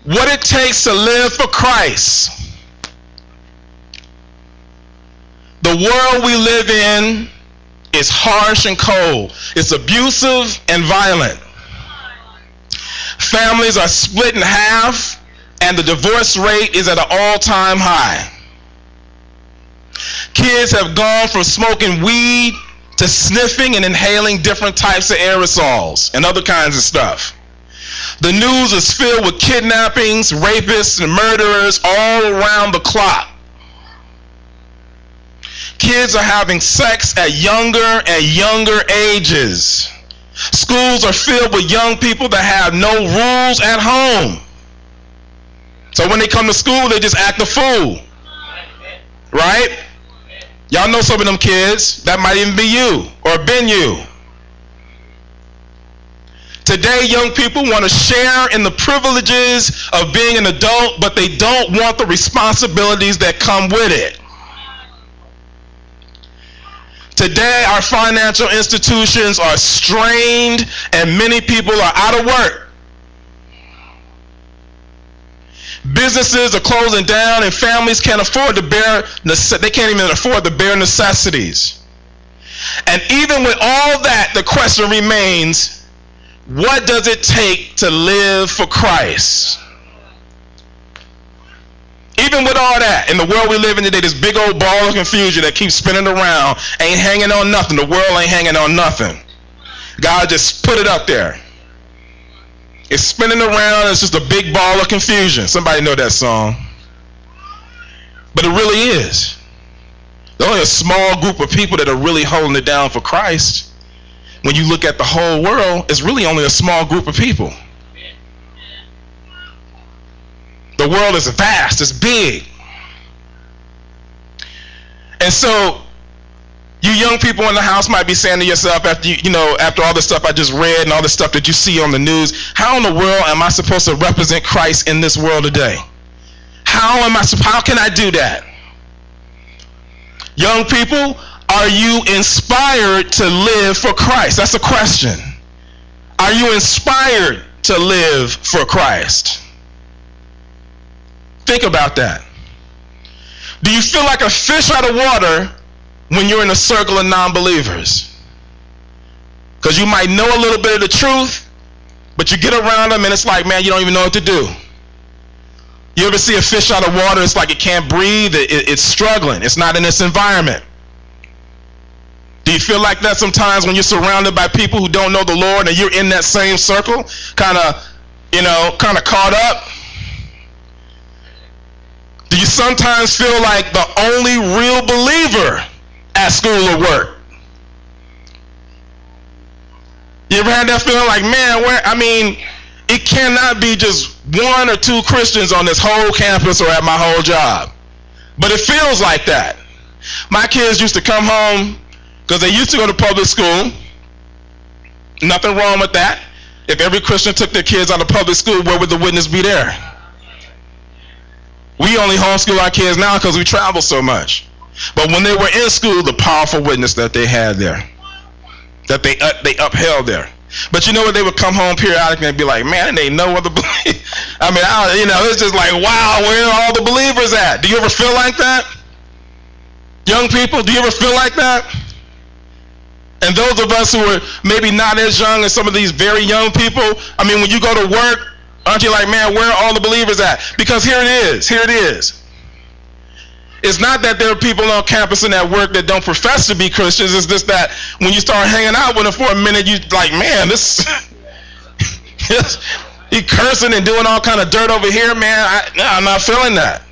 what it takes to live for Christ. The world we live in is harsh and cold. It's abusive and violent. Families are split in half, and the divorce rate is at an all-time high. Kids have gone from smoking weed to sniffing and inhaling different types of aerosols and other kinds of stuff. The news is filled with kidnappings, rapists, and murderers all around the clock. Kids are having sex at younger and younger ages. Schools are filled with young people that have no rules at home. So when they come to school, they just act a fool. Right? Y'all know some of them kids. That might even be you or been you. Today, young people want to share in the privileges of being an adult, but they don't want the responsibilities that come with it. Today, our financial institutions are strained and many people are out of work. Businesses are closing down and families can't afford to they can't even afford the bare necessities. And even with all that, the question remains, what does it take to live for Christ? Even with all that, in the world we live in today, this big old ball of confusion that keeps spinning around, ain't hanging on nothing. The world ain't hanging on nothing. God just put it up there. It's spinning around, it's just a big ball of confusion. Somebody know that song. But it really is. There's only a small group of people that are really holding it down for Christ. When you look at the whole world, it's really only a small group of people. The world is vast, it's big. And so, you young people in the house might be saying to yourself, after all the stuff I just read and all the stuff that you see on the news, how in the world am I supposed to represent Christ in this world today? How can I do that? Young people, are you inspired to live for Christ? That's a question. Are you inspired to live for Christ? Think about that. Do you feel like a fish out of water when you're in a circle of non-believers? Because you might know a little bit of the truth, but you get around them and it's like, man, you don't even know what to do. You ever see a fish out of water? It's like it can't breathe. It's struggling. It's not in its environment. Do you feel like that sometimes when you're surrounded by people who don't know the Lord and you're in that same circle, kind of caught up? Do you sometimes feel like the only real believer at school or work? You ever had that feeling like, man, it cannot be just one or two Christians on this whole campus or at my whole job. But it feels like that. My kids used to come home because they used to go to public school. Nothing wrong with that. If every Christian took their kids out of public school, where would the witness be there? We only homeschool our kids now because we travel so much. But when they were in school, the powerful witness that they had there, that they upheld there. But you know what? They would come home periodically and be like, man, they know what the it's just like, wow, where are all the believers at? Do you ever feel like that? Young people, do you ever feel like that? And those of us who are maybe not as young as some of these very young people, when you go to work, aren't you like, man, where are all the believers at? Because here it is. It's not that there are people on campus and at work that don't profess to be Christians. It's just that when you start hanging out with them for a minute, you like, man, this, he cursing and doing all kind of dirt over here, man. I'm not feeling that.